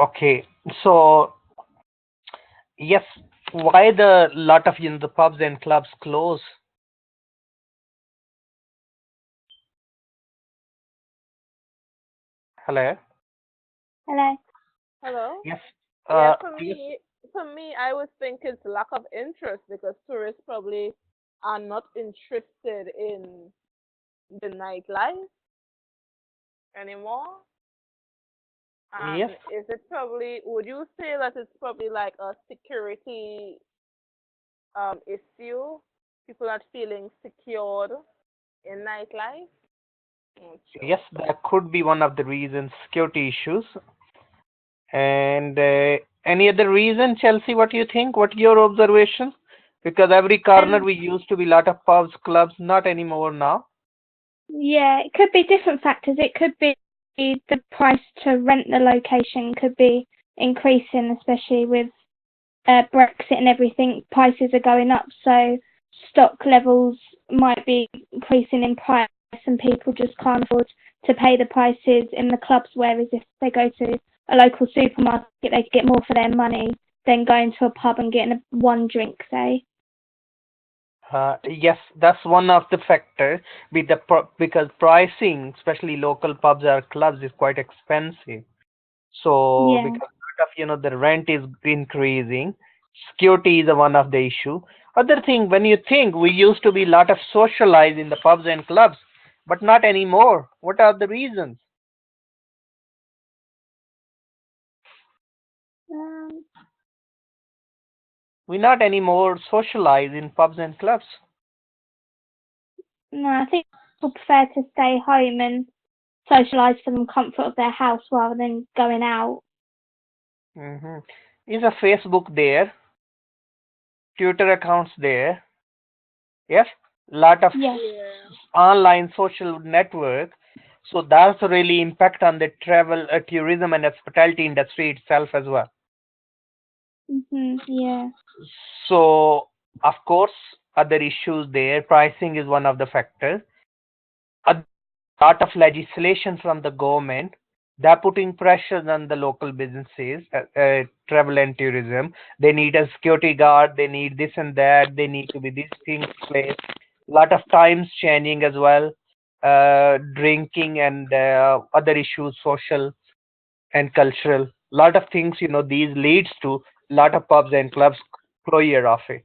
Okay, so yes, why the lot of the pubs and clubs close? Hello. Hello. Hello? Yes. Yeah, Yes. for me, I would think it's lack of interest because tourists probably are not interested in the nightlife anymore. Yes. And is it probably, would you say that it's probably like a security issue? People not feeling secured in nightlife? Not Yes, sure. that could be one of the reasons, security issues. And any other reason, Chelsea? What do you think? What your observation? Because every corner Um, we used to be lot of pubs, clubs, not anymore now. yeah, it could be different factors. It could be the price to rent the location could be increasing, especially with Brexit and everything. Prices are going up, so stock levels might be increasing in price, and people just can't afford to pay the prices in the clubs. Whereas if they go to a local supermarket, they could get more for their money than going to a pub and getting one drink, say. Yes, that's one of the factors. Because pricing, especially local pubs or clubs, is quite expensive. So Yeah. because lot of the rent is increasing, security is one of the issue. Other thing, when you think we used to be lot of socialize in the pubs and clubs, but not anymore. What are the reasons? Um, We not anymore socialize in pubs and clubs. no, I think people prefer to stay home and socialise from the comfort of their house rather than going out. hmm Is a Facebook there, Twitter accounts there. Yes, lot of Yes. Yeah. online social network. So that's really impact on the travel, tourism and hospitality industry itself as well. Yeah. So of course, other issues there. Pricing is one of the factors. A lot of legislation from the government. They're putting pressures on the local businesses, travel and tourism. They need a security guard. They need this and that. They need to be these things placed. Lot of times changing as well. Drinking and other issues, social and cultural. Lot of things, these leads to lot of pubs and clubs closure of it.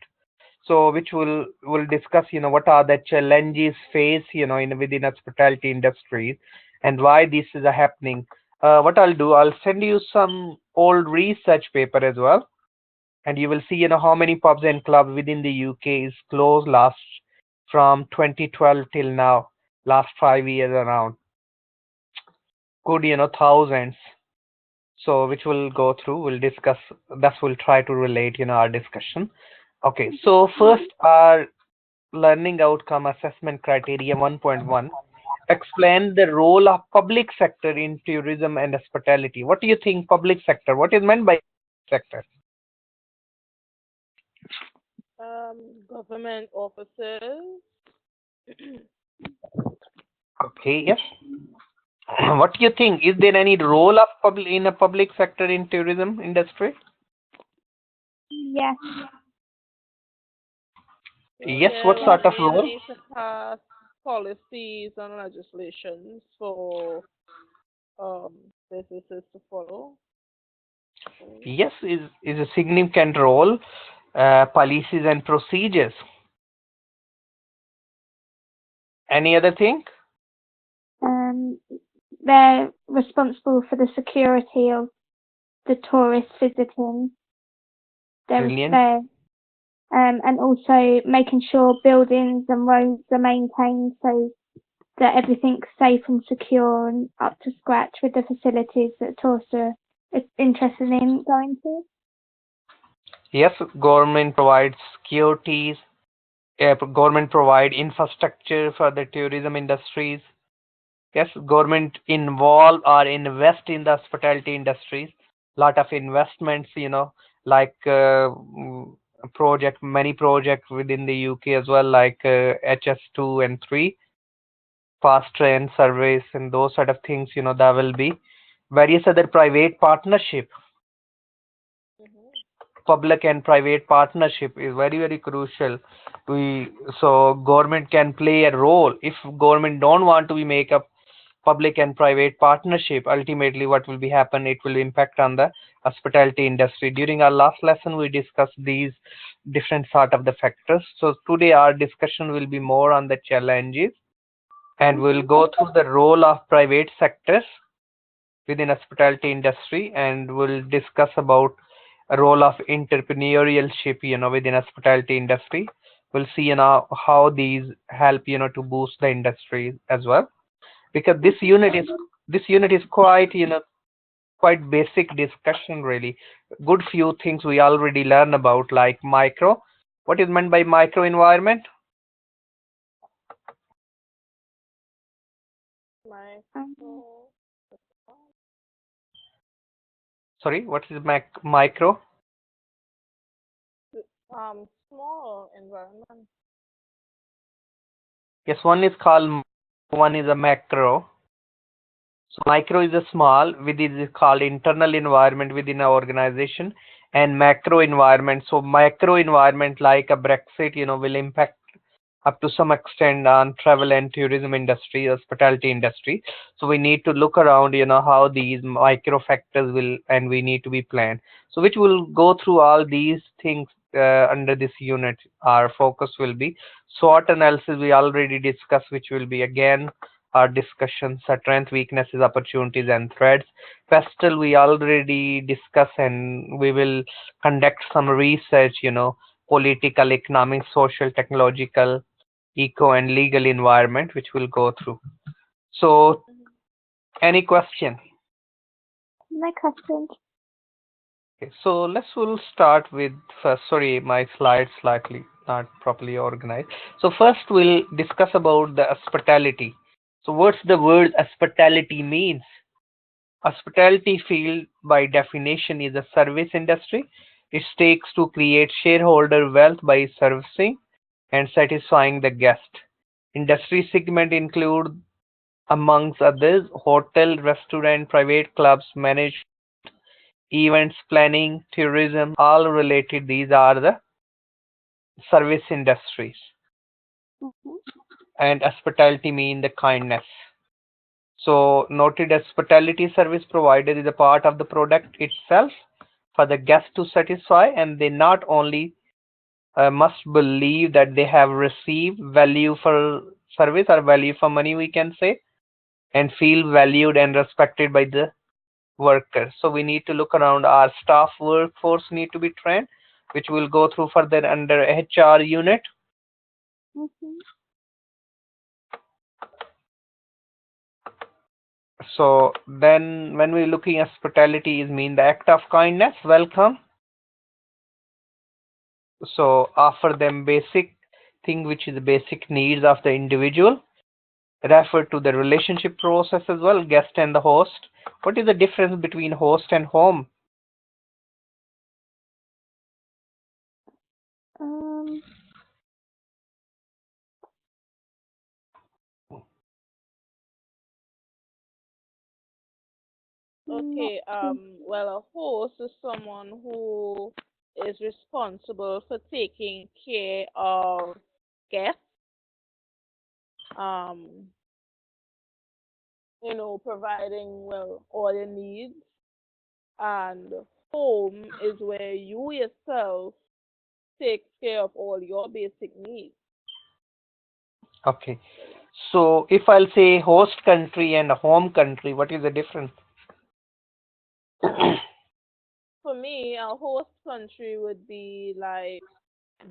So which will discuss, what are the challenges faced, in within hospitality industries and why this is happening. What I'll do, I'll send you some old research paper as well, and you will see, how many pubs and clubs within the UK is closed last from 2012 till now, last 5 years around. Good, thousands. So which we'll go through, we'll discuss. That will try to relate, our discussion. Okay, so first our learning outcome assessment criteria 1.1. Explain the role of public sector in tourism and hospitality. What do you think public sector? What is meant by sector? Government offices. Okay, yes. What do you think? Is there any role of public in a public sector in tourism industry? Yes. Yes, Yeah, what like sort of they role? need to pass policies and legislations for um businesses to follow. Mm. Yes, is a significant role, policies and procedures. Any other thing? Um, they're responsible for the security of the tourists visiting. Brilliant. They're and also making sure buildings and roads are maintained so that everything's safe and secure and up to scratch with the facilities that tourists are interested in going to. Yes, government provides securities. Government provide infrastructure for the tourism industries. Yes, government involve or invest in the hospitality industries. Lot of investments, like many projects within the UK as well, like HS2 and 3, fast train service and those sort of things, that will be. various other private partnership. Mhm. Public and private partnership is very crucial. So government can play a role. If government don't want to be make a public and private partnership, ultimately what will be happen, it will impact on the hospitality industry. During our last lesson we discussed these different sort of the factors. So today our discussion will be more on the challenges, and we'll go through the role of private sectors within hospitality industry, and we'll discuss about a role of entrepreneurship, within hospitality industry. We'll see, how these help, to boost the industry as well. Because this unit is quite, quite basic discussion really. Good few things we already learn about, like micro. What is meant by micro environment? My Um, so Sorry, what is micro? small environment. Yes, one is called, one is a macro. So micro is a small, which is called internal environment within an organization, and macro environment. So macro environment like a Brexit, will impact up to some extent on travel and tourism industry, hospitality industry. So we need to look around, how these micro factors will, and we need to be planned. So which will go through all these things under this unit. Our focus will be SWOT analysis. We already discussed, which will be again our discussion: strength, weaknesses, opportunities, and threats. Pestle we already discussed, and we will conduct some research, political, economic, social, technological, eco, and legal environment, which we'll go through. So, Mhm. any question? no questions. Okay, so we'll start with first. Sorry, my slides slightly not properly organized. So first we'll discuss about the hospitality. So what's the word hospitality means? Hospitality field by definition is a service industry. It takes to create shareholder wealth by servicing and satisfying the guest. Industry segment include, amongst others, hotel, restaurant, private clubs, management, events planning, tourism, all related. These are the service industries. Mhm. And hospitality mean the kindness. So noted, hospitality service provided is a part of the product itself for the guest to satisfy, and they not only must believe that they have received value for service or value for money, we can say, and feel valued and respected by the workers. So we need to look around. Our staff workforce need to be trained, which will go through further under HR unit. Mhm. So then when we're looking at hospitality is mean the act of kindness, welcome. So offer them basic thing, which is the basic needs of the individual. Refer to the relationship process as well, guest and the host. What is the difference between host and home? Um, not Okay, too. well, a host is someone who is responsible for taking care of guests, um, providing, well, all your needs. And home is where you yourself take care of all your basic needs. Okay. So if I'll say host country and home country, what is the difference? For me, a host country would be like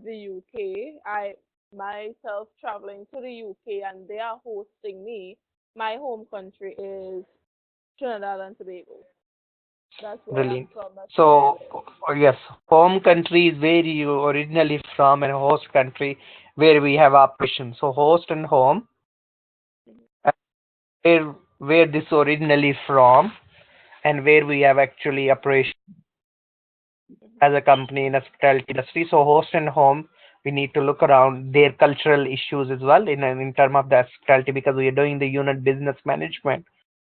the UK. I myself traveling to the UK and they are hosting me. My home country is Trinidad and Tobago. That's where I'm Brilliant. from. That's where I So live. yes, home country is where you originally from, and host country where we have operations. So host and home, Mhm. and where this originally from, and where we have actually operation Mhm. as a company in hospitality industry. So host and home, we need to look around their cultural issues as well in term of the hospitality, because we are doing the unit business management.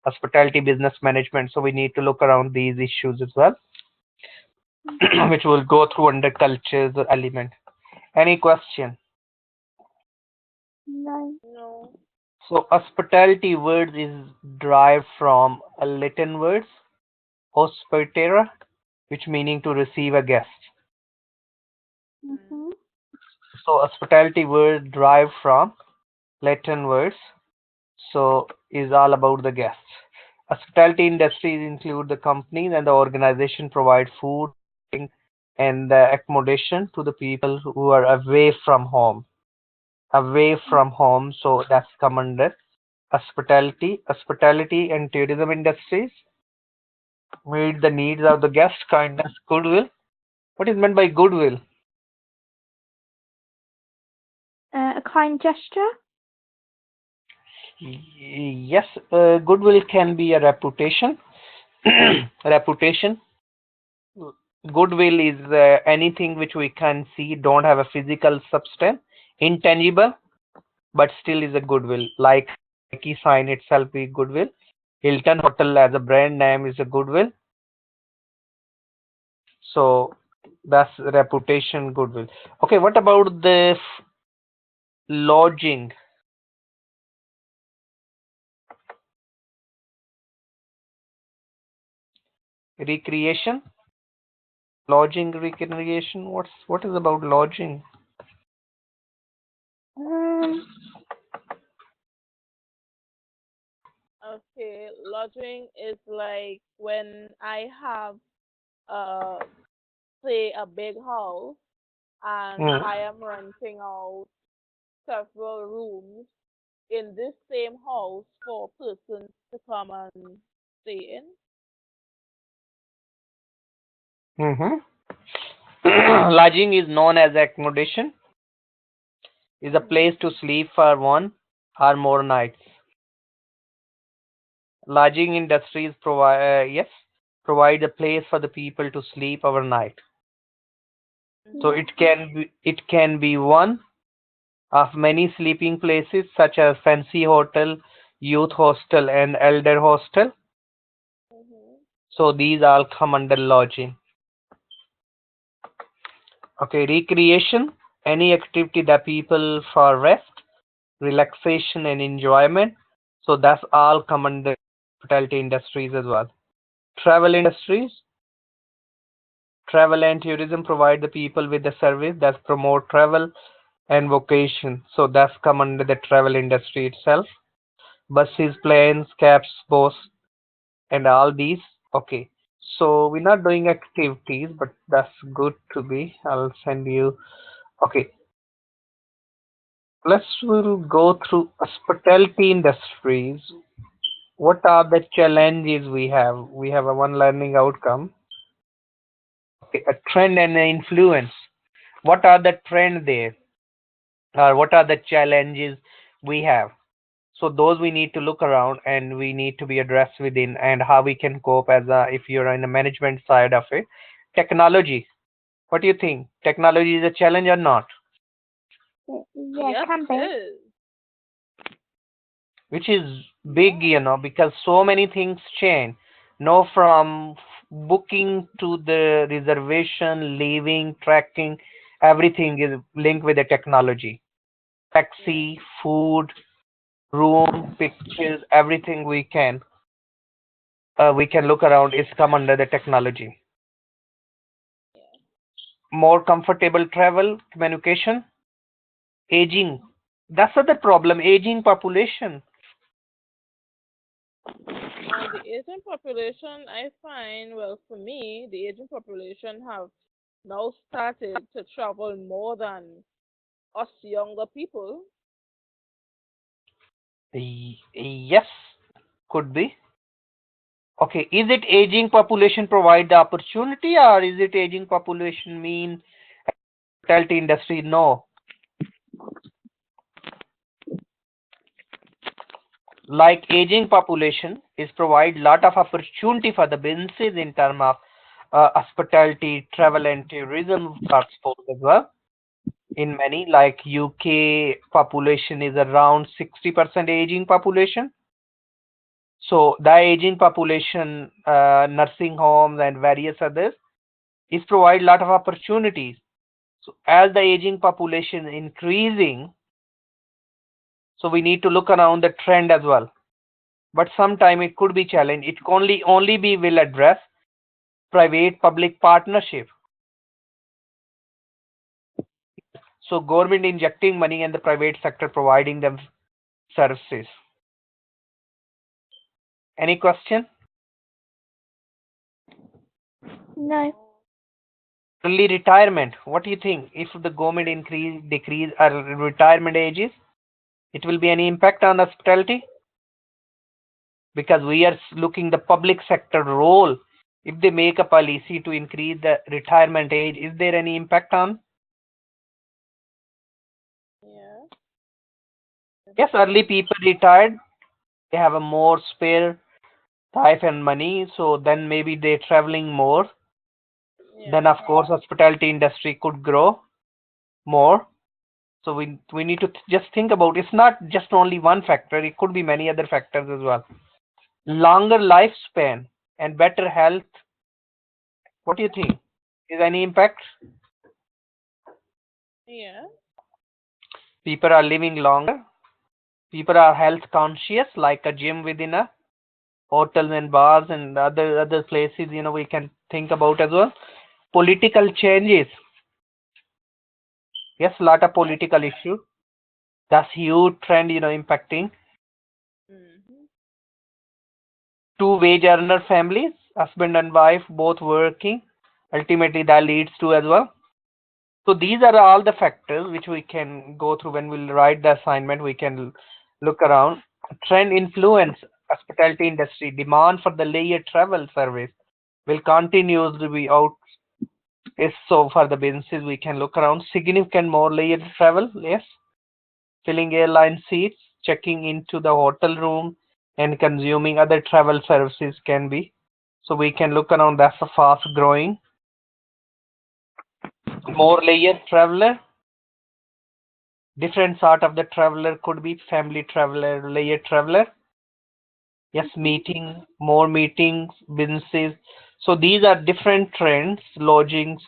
hospitality business management. So we need to look around these issues as well, which will go through under cultures or element. Any question? No. No. So hospitality words is derived from a Latin words hospitera, which meaning to receive a guest. Mm. Mhm. So hospitality word derived from Latin words, so is all about the guests. Hospitality industries include the companies and the organization provide food and the accommodation to the people who are away from home. Away from home, so that's come under hospitality. Hospitality and tourism industries meet the needs of the guest, kindness, goodwill. What is meant by goodwill? A kind gesture. Yes, goodwill can be a reputation. Reputation. Goodwill is anything which we can see, don't have a physical substance, intangible, but still is a goodwill. Like Nike sign itself is goodwill. Hilton Hotel as a brand name is a goodwill. So that's reputation, goodwill. Okay, what about the lodging? Recreation? Lodging, recreation? What is about lodging? Um. Okay, lodging is like when I have uh say a big house and Hmm. I am renting out several rooms in this same house for persons to come and stay in. Mm-hmm. Lodging is known as accommodation, is a Mm-hmm. place to sleep for one or more nights. Lodging industries provide a place for the people to sleep overnight. So Mm-hmm. it can be one of many sleeping places such as fancy hotel, youth hostel, and elder hostel. Mm-hmm. So these all come under lodging. Okay, recreation, any activity that people for rest, relaxation, and enjoyment. So that's all come under hospitality industries as well. Travel industries, travel and tourism provide the people with the service that promote travel and vocation. So that's come under the travel industry itself. Buses, planes, cabs, boats, and all these. Okay. So we're not doing activities, but that's good to be. I'll send you. Okay. We'll go through hospitality industries. What are the challenges we have? We have a one learning outcome. Okay, a trend and an influence. What are the trend there? Or what are the challenges we have? So those we need to look around and we need to be addressed within and how we can cope as a, if you're in the management side of it. Technology. What do you think? Technology is a challenge or not? Yeah, Yes, can it be. is. Which is big, Yeah. because so many things change. No, from booking to the reservation, leaving, tracking, everything is linked with the technology. Yeah. Taxi, food, room, pictures, everything we can look around is come under the technology. Yeah. More comfortable travel, communication, aging. That's not the problem. Aging population. The Asian population, I find, well, for me, the Asian population have now started to travel more than us younger people. Yes, could be. Okay, is it aging population provide the opportunity or is it aging population mean hospitality industry? No. Like aging population is provide lot of opportunity for the businesses in term of hospitality, travel and tourism transport as well. In many like UK population is around 60% aging population. So the aging population, nursing homes and various others is provide a lot of opportunities. So as the aging population increasing, so we need to look around the trend as well. But sometime it could be challenge. It only be will address private public partnership. So government injecting money and the private sector providing them services. Any question? No. Early retirement. What do you think? If the government decrease retirement ages, it will be any impact on hospitality? Because we are looking the public sector role. If they make a policy to increase the retirement age, is there any impact on? Yeah. Yes, early people retired, they have a more spare time and money, so then maybe they're traveling more. Then Yeah. of course hospitality industry could grow more. So we need to just think about it's not just only one factor, it could be many other factors as well. Longer lifespan and better health. What do you think? Is any impact? Yeah. People are living longer. People are health conscious, like a gym within a hotels and bars and other places, we can think about as well. Political changes. Yes, lot of political issue. That's huge trend, impacting Mm-hmm. two wage earner families, husband and wife both working. Ultimately, that leads to as well. So these are all the factors which we can go through when we'll write the assignment. We can look around. Trend influence hospitality industry. Demand for the layered travel service will continuously be out. Is so for the businesses we can look around. Significant more layered travel. Yes, filling airline seats, checking into the hotel room, and consuming other travel services can be. So we can look around. That's a fast growing. More layered traveler. Different sort of the traveler could be family traveler, layered traveler. Yes, meeting, more meetings, businesses. So these are different trends, lodgings.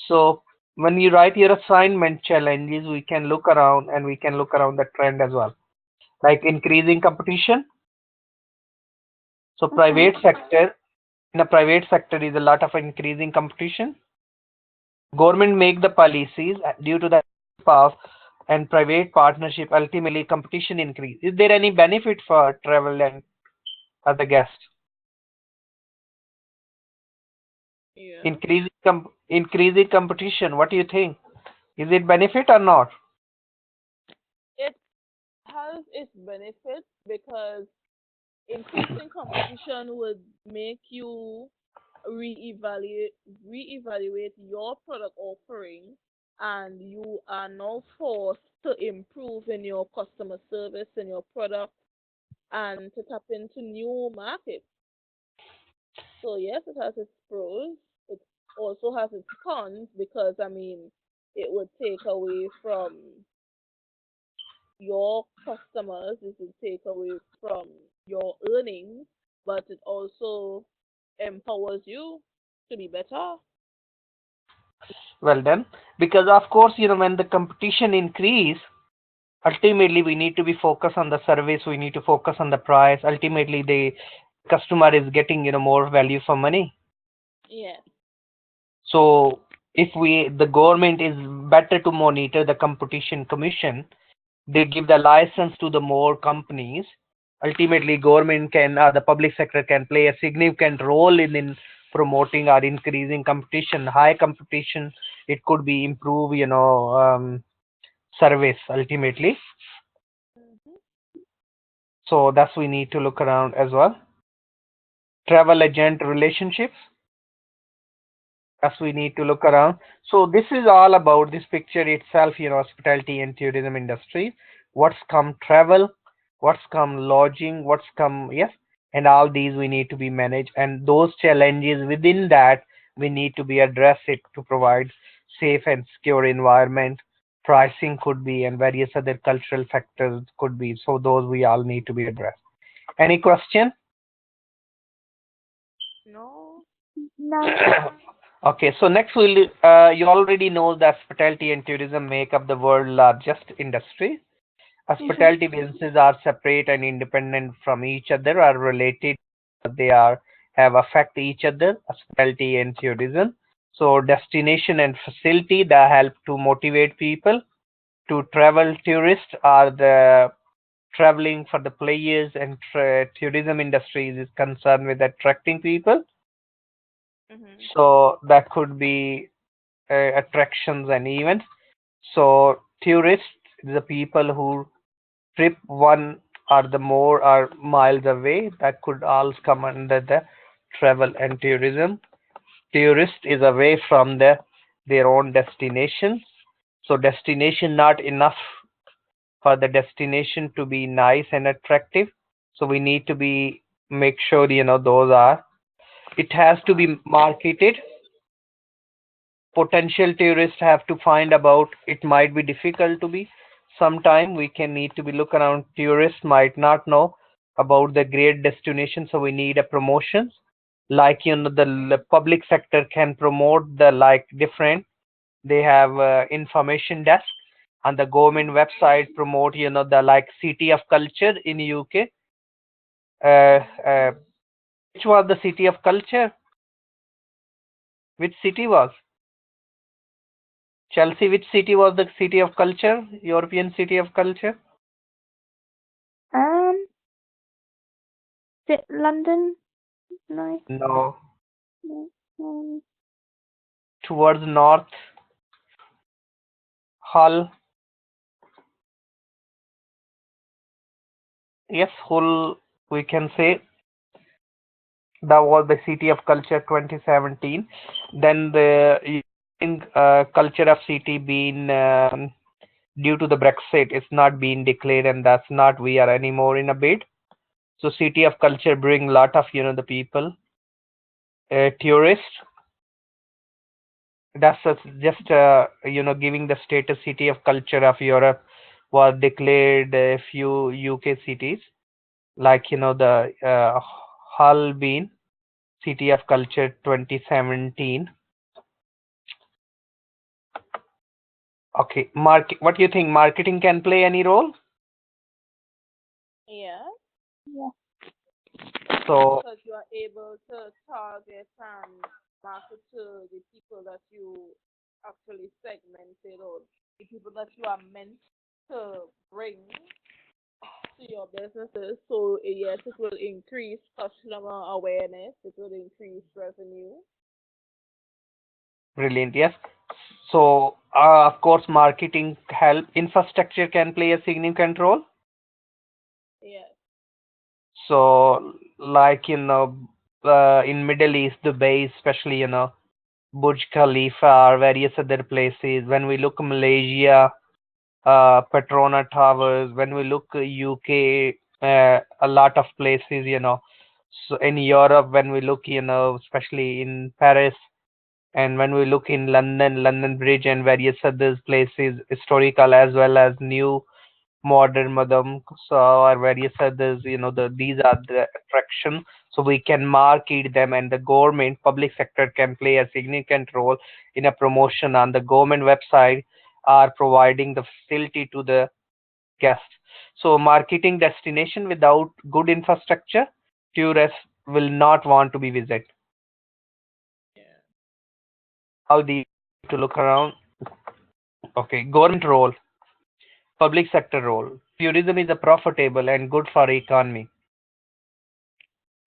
So when you write your assignment challenges, we can look around and we can look around the trend as well. Like increasing competition. So Okay. private sector, in a private sector is a lot of increasing competition. Government make the policies due to the path and private partnership, ultimately competition increase. Is there any benefit for travel and other guests? Yeah. Increasing competition, what do you think? Is it benefit or not? It has its benefits because increasing competition would make you reevaluate reevaluate your product offering, and you are now forced to improve in your customer service and your product and to tap into new markets. So yes, it has its pros. It also has its cons because I mean it would take away from your customers, it would take away from your earnings, but it also empowers you to be better. Well done. Because of course, when the competition increase, ultimately we need to be focused on the service, we need to focus on the price. Ultimately the customer is getting, more value for money. Yes. So if the government is better to monitor the competition commission, they give the license to the more companies. Ultimately government can the public sector can play a significant role in promoting or increasing competition. High competition, it could be improve, service ultimately. Hmm. So that's we need to look around as well. Travel agent relationships, as we need to look around. So this is all about this picture itself, hospitality and tourism industry. What's come travel, what's come lodging, what's come, yes, and all these we need to be managed. And those challenges within that we need to be addressed it to provide safe and secure environment. Pricing could be and various other cultural factors could be. So those we all need to be addressed. Any question? No. No. Okay, so next we'll you already know that hospitality and tourism make up the world's largest industry. Mhm. Hospitality businesses are separate and independent from each other, are related, they are have affect each other, hospitality and tourism. So destination and facility that help to motivate people to travel. Tourists are the traveling for the players, and tourism industries is concerned with attracting people. Mhm. So that could be attractions and events. So tourists, the people who trip one or the more or miles away, that could also come under the travel and tourism. Tourist is away from their own destination. So destination not enough for the destination to be nice and attractive. So we need to be make sure those are. It has to be marketed. Potential tourists have to find about. It might be difficult to be. Sometime we can need to be look around. Tourists might not know about the great destination, so we need a promotions. Like the public sector can promote the like different. They have information desk, and the government Mhm. website promote the like city of culture in UK. Mhm. Uh, which was the city of culture? Which city was? Chelsea, which city was the city of culture? European city of culture? Um, is it London? No. No. No. Towards north, Hull. Yes, Hull, we can say that was the city of culture 2017. Then the culture of city being due to the Brexit, it's not being declared, and that's not we are anymore in a bid. So city of culture bring lot of the people, tourists. That's just giving the status city of culture of Europe was declared a few UK cities like the Hull being city of culture 2017. Okay, what do you think? Marketing can play any role? Yeah. Yeah. So Because you are able to target and market to the people that you actually segmented, or the people that you are meant to bring to your businesses. So yes, it will increase customer awareness. It will increase revenue. brilliant, yes. So of course, marketing help. Infrastructure can play a significant role. Yes. So like in Middle East, Dubai, especially Burj Khalifa or various other places. When we look Malaysia, Petrona Towers. When we look UK, a lot of places. So in Europe, when we look, especially in Paris, and when we look in London, London Bridge, and various other places, historical as well as new modern madam, so or various others, these are the attraction. So we can market them, and the government public sector can play a significant role in a promotion on the government website, are providing the facility to the guest. So marketing destination without good infrastructure, tourists will not want to be visit. Yeah. How the to look around. Okay, government role, public sector role. Tourism is a profitable and good for economy,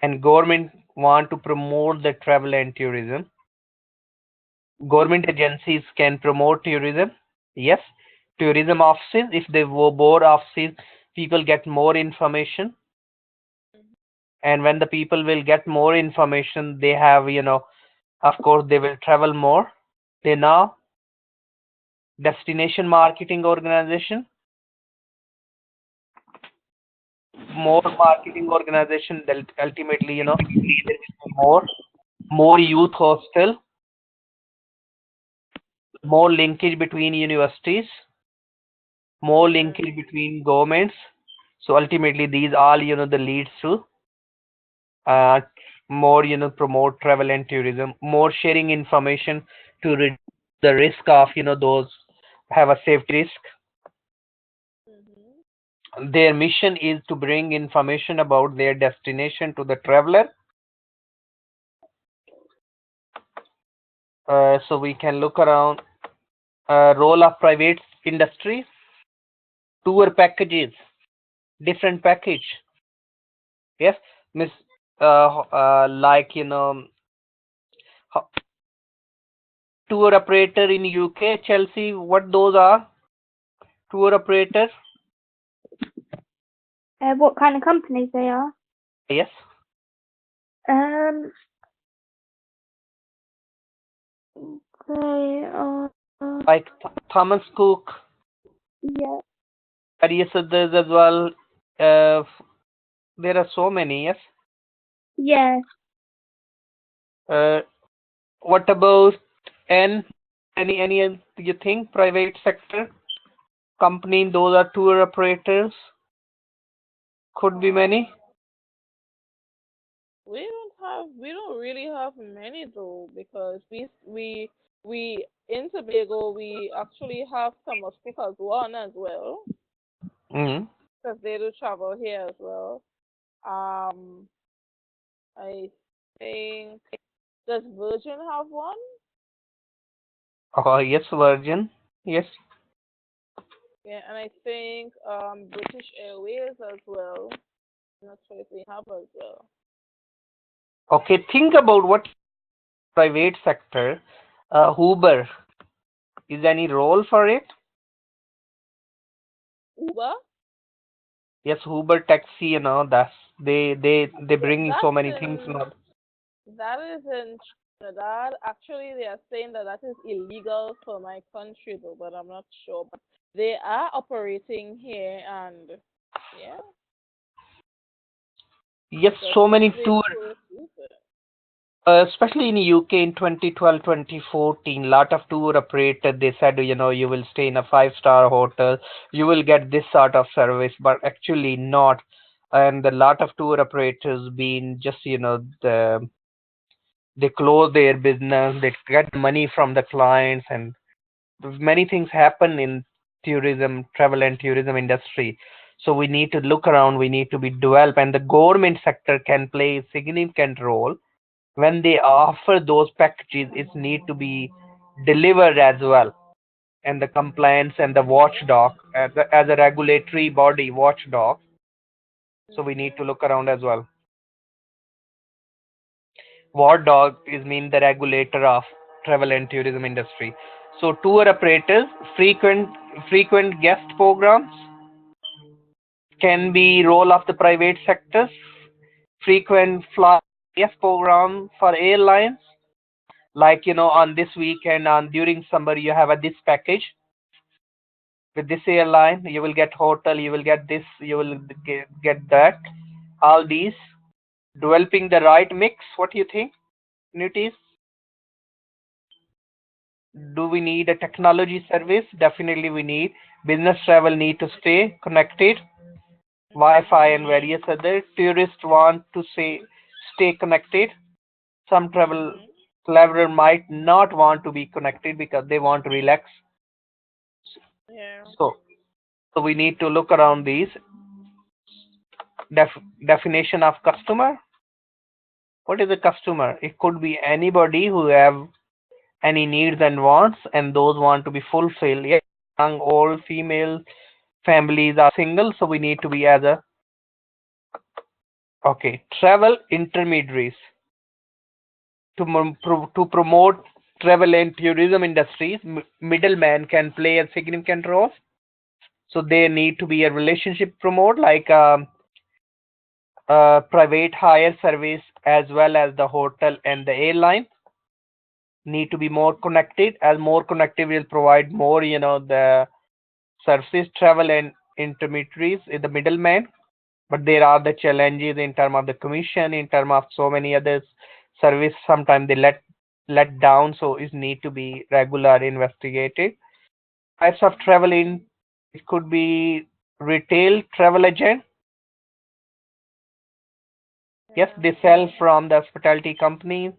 and government want to promote the travel and tourism. Government agencies can promote tourism. Yes, tourism offices, if they were board offices, people get more information, Mhm. and when the people will get more information, they have, of course, they will travel more. They now destination marketing organization, more marketing organization, that ultimately, there will be more youth hostel, more linkage between universities, more Mhm. linkage between governments. So ultimately, these all the leads to uh, more promote travel and tourism, more sharing information to reduce the risk of those have a safety risk. Mhm. Their mission is to bring information about their destination to the traveler. So we can look around role of private industry, tour packages, different package. Yes, miss, like ho- tour operator in UK, Chelsea. What those are? Tour operator. What kind of companies they are? Yes, Um, they are. like Thomas Cook, Yeah. various others as well. There are so many. Yes. Yeah. Uh, what about N? Any you think private sector company? Those are tour operators. Could be many. Um, we don't really have many though, because we in Tobago we actually have Thomas Cook as one as well, Mm. because they do travel here as well. Um, I think, does Virgin have one? Oh yes, Virgin. Yes. Yeah, and I think British Airways as well. I'm not sure if they have as well. Okay. Think about what private sector. Uber is any role for it? Uber? Yes, Uber taxi. That's they Yeah, bring so many things. that is in Trinidad. Actually, they are saying that that is illegal for my country though, but I'm not sure. But they are operating here, and yeah, Yes, because so some many of the tour. tourists use it. Especially in UK in 2012, 2014, lot of tour operator they said you will stay in a five-star hotel, you will get this sort of service, but actually not. And the lot of tour operators been just they close their business, they get money from the clients, and many things happen in tourism, travel and tourism industry. So we need to look around, we need to be developed, and the government sector can play a significant role when they offer those packages. It need to be delivered as well, and the compliance and the watchdog as a regulatory body watchdog. So we need to Mhm. look around as well. Watchdog is mean the regulator of travel and tourism industry. So tour operators, frequent frequent guest programs can be role of the private sectors. Frequent fly guest program for airlines, like on this weekend, on during summer you have a this package with this airline, you will get hotel, you will get this, you will get that. All these, developing the right mix. What do you think, Nutis? Do we need a technology service? Definitely we need. Business travel need to stay connected. Wi-Fi Mhm. and various other. Tourists want to stay connected. Some travel Mhm. traveler might not want to be connected because they want to relax. Yeah. So, so we need to look around these. Definition of customer. What is a customer? It could be anybody who have any needs and wants, and those want to be fulfilled. Yeah, young, old, female, families are single, so we need to be as a okay. Travel intermediaries to promote travel and tourism industries. Middlemen can play a significant role. So there need to be a relationship promote, like private hire service as well as the hotel and the airline need to be more connected, as more connected will provide more the services. Travel and intermediaries is the middleman, but there are the challenges in terms of the commission, in terms of so many other service. Sometimes they let down, so it need to be regular investigated. Types of travel in, it could be retail travel agent, Yes, they sell from the hospitality companies,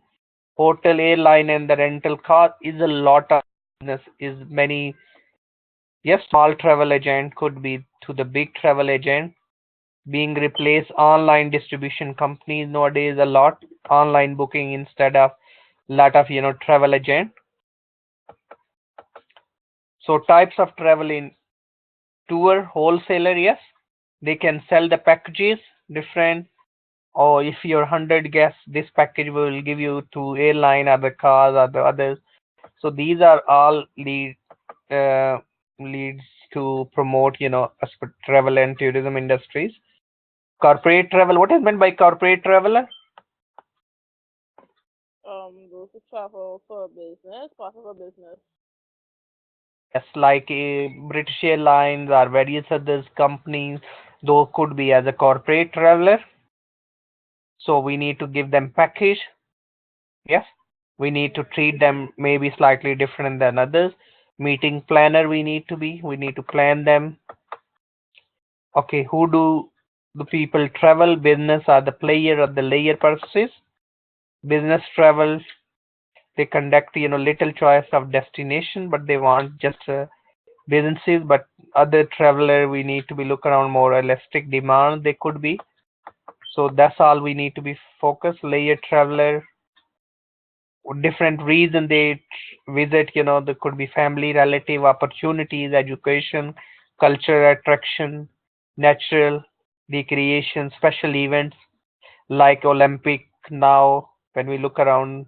hotel, airline, and the rental car is a lot of business. Is many, yes, small travel agent could be to the big travel agent being replaced. Online distribution companies nowadays a lot online booking instead of lot of travel agent. So types of travel in tour wholesaler, yes, they can sell the packages different. Or if you're 100 guests, this package will give you to airline or the cars or the others. So these are all uh, leads to promote travel and tourism industries. Corporate travel, what is meant by corporate traveler? Those who travel for business, part of a business. Yes, like British Airlines or various other companies, those could be as a corporate traveler. So we need to give them package. Yes, we need to treat them maybe slightly different than others. Meeting planner we need to plan them. Okay, who do the people travel? Business are the player or the layer purposes. Business travel, they conduct little choice of destination, but they want just businesses. But other traveler, we need to be look around more elastic demand. They could be. So that's all we need to be focused. Layer traveler, different reason they visit. There could be family, relative, opportunities, education, culture, attraction, natural, recreation, special events like Olympic now. When we look around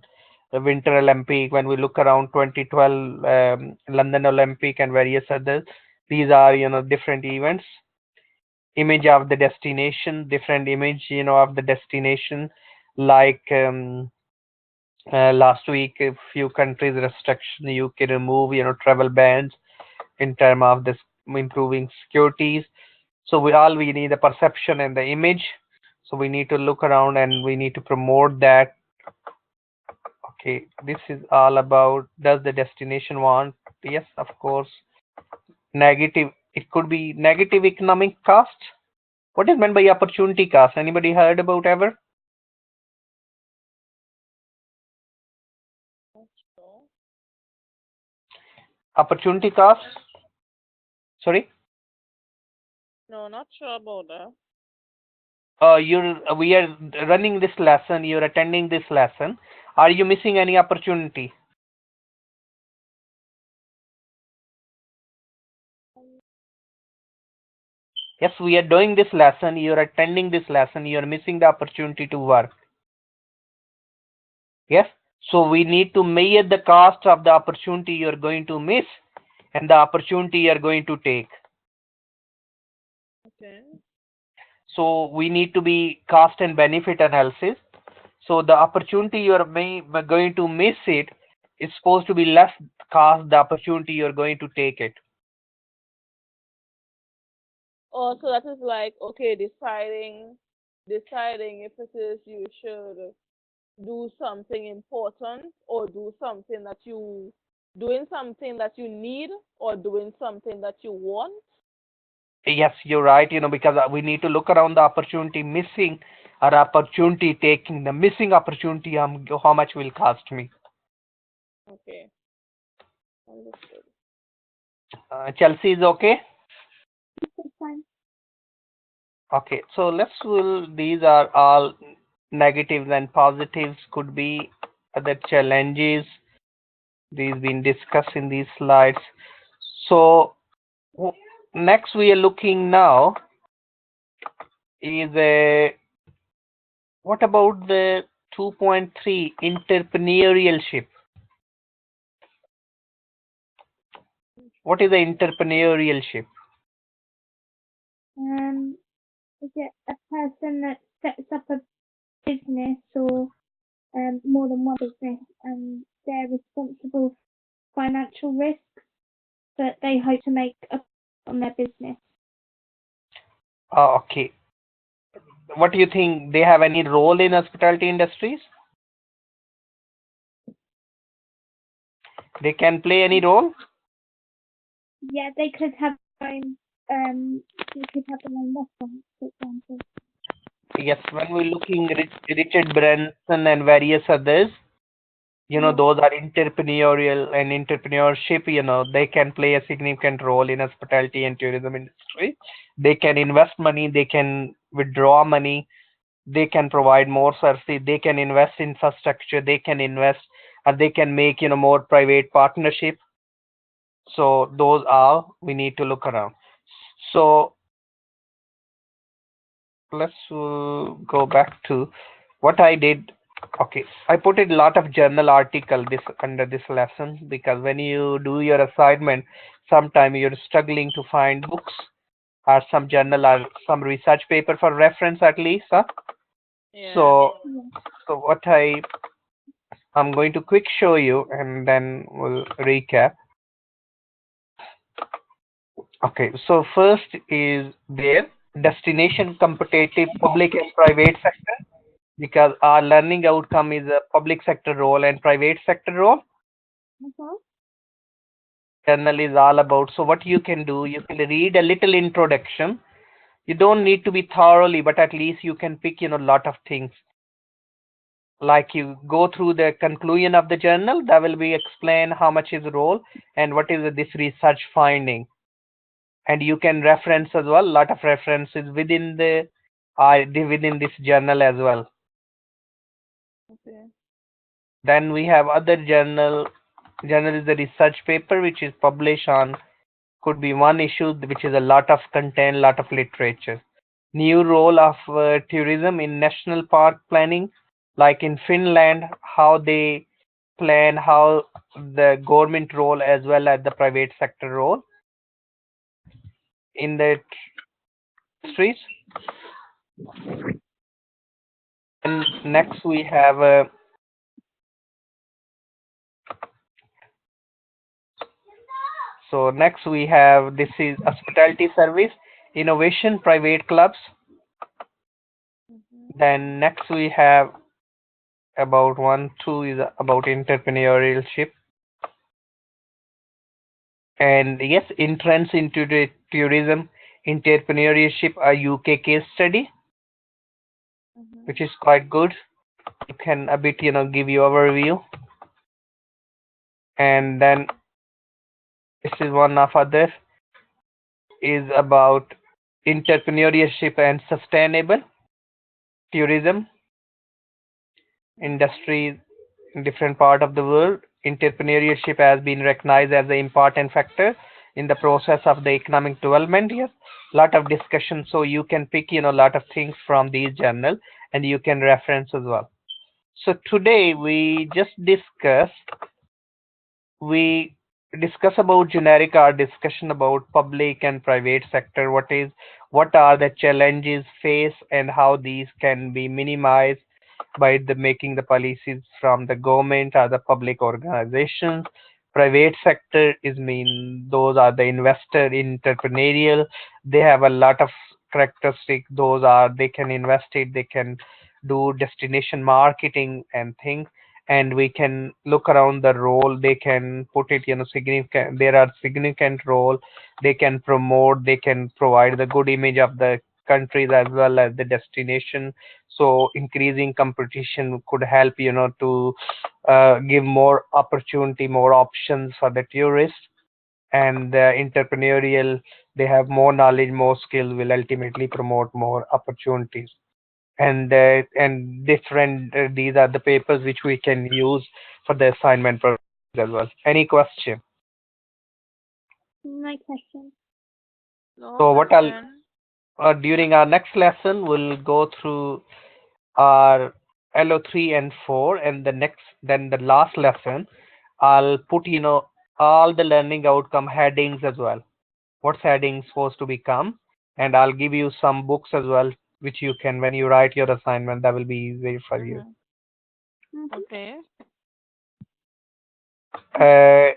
the Winter Olympic, when we look around 2012 London Olympic and various others, these are different events. Image of the destination, different image of the destination, like last week a few countries restriction, UK remove travel bans in terms of this improving securities. So we need the perception and the image. So we need to look around and we need to promote that. Okay, this is all about does the destination want? Yes, of course. Negative, it could be negative economic cost. What is meant by opportunity cost? Anybody heard about ever? Not sure. Opportunity cost? Sorry? No, not sure about that. We are running this lesson, you're attending this lesson. Are you missing any opportunity? Yes, we are doing this lesson, you're attending this lesson, you're missing the opportunity to work. Yes, so we need to measure the cost of the opportunity you're going to miss and the opportunity you're going to take. Okay. So we need to be cost and benefit analysis. So the opportunity going to miss it is supposed to be less cost the opportunity you're going to take it. Oh, so that is like, okay, deciding if it is you should do something important or doing something that you need or doing something that you want. Yes, you're right, because we need to look around the opportunity missing or opportunity taking. The missing opportunity, how much will cost me? Okay, understood. Chelsea is okay? That's fine. Okay, so these are all negatives and positives could be other challenges. These been discussed in these slides. So next we are looking now is what about the 2.3 entrepreneurship? What is the entrepreneurship? Is it a person that sets up a business or more than one business and they're responsible for financial risks that they hope to make up on their business? Okay. What do you think? They have any role in hospitality industries? They can play any role? Yeah, they could have their own restaurant, for example. yes, when we're looking Richard Branson and various others, Yeah. those are entrepreneurial and entrepreneurship, they can play a significant role in hospitality and tourism industry. They can invest money, they can withdraw money, they can provide more services, they can invest in infrastructure, they can invest, and they can make, more private partnership. So those are, we need to look around. So let's go back to what I did. Okay, I put a lot of journal article this under this lesson because when you do your assignment, sometime you're struggling to find books or some journal or some research paper for reference at least. Huh? Yeah. So Yeah. so I'm going to quick show you and then we'll recap. Okay, so first is there destination competitive public and private sector, because our learning outcome is a public sector role and private sector role. Mhm. Journal is all about. So what you can do, you can read a little introduction. You don't need to be thoroughly, but at least you can pick, lot of things. Like you go through the conclusion of the journal, that will be explain how much is role and what is this research finding. And you can reference as well, lot of references within within this journal as well. Okay. Then we have other journal is the research paper which is published on, could be one issue which is a lot of content, lot of literature. New role of tourism in national park planning, like in Finland, how they plan, how the government role as well as the private sector role in the streets. And next we have this is hospitality service, innovation, private clubs. Mhm. Then next we have about one, two is about entrepreneurship. And yes, entrance into the tourism, entrepreneurship, a UK case study, Mhm. which is quite good. You can a bit, give you overview. And then this is one of other is about entrepreneurship and sustainable tourism Mhm. industries in different part of the world. Entrepreneurship has been recognized as an important factor in the process of the economic development. Yes, lot of discussion. So you can pick, lot of things from these journal and you can reference as well. So today we discuss about generic our discussion about public and private sector. What are the challenges faced and how these can be minimized by the making the policies from the government or the public organizations. Private sector is mean those are the investor entrepreneurial. They have a lot of characteristics. Those are they can invest it, they can do destination marketing and things, and we can look around the role they can put it, significant, there are significant role they can promote, they can provide the good image of the countries as well as the destination. So increasing competition could help, to give more opportunity, more options for the tourists. And the entrepreneurial, they have more knowledge, more skill, will ultimately promote more opportunities. And different, these are the papers which we can use for the assignment process as well. Any question? No question. No So what I'll question. during our next lesson we'll go through our LO3 and 4, and then the last lesson I'll put, all the learning outcome headings as well. What's heading supposed to become, and I'll give you some books as well which you can, when you write your assignment, that will be easy for you. Mhm. Mhm. Okay. uh,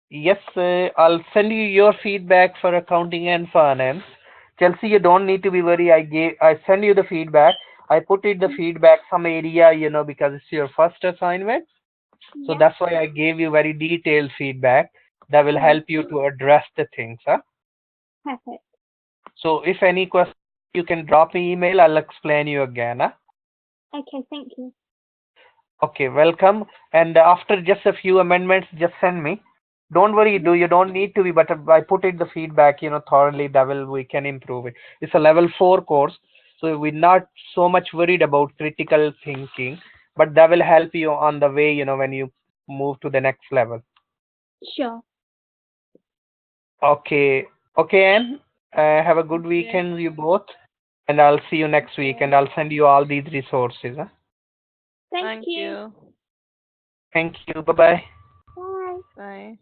yes, I'll send you your feedback for accounting and finance. Chelsea, you don't need to be worried. I send you the feedback. I put it the feedback some area, because it's your first assignment. So Yeah. that's why I gave you very detailed feedback that will Yeah. help you to address the things. Huh? Perfect. So if any question you can drop me email. I'll explain you again. Huh? Okay, thank you. Okay, welcome. And after just a few amendments, just send me. Don't worry, you don't need to be, but I put it the feedback, thoroughly. That will we can improve it. It's a level 4 course, so we're not so much worried about critical thinking, but that will help you on the way, when you move to the next level. Sure. Okay, okay, Anne. Have a good Okay. weekend, you both, and I'll see you next week, Okay. and I'll send you all these resources. Huh? Thank Thank you. you. Thank you. Bye bye. Bye. Bye.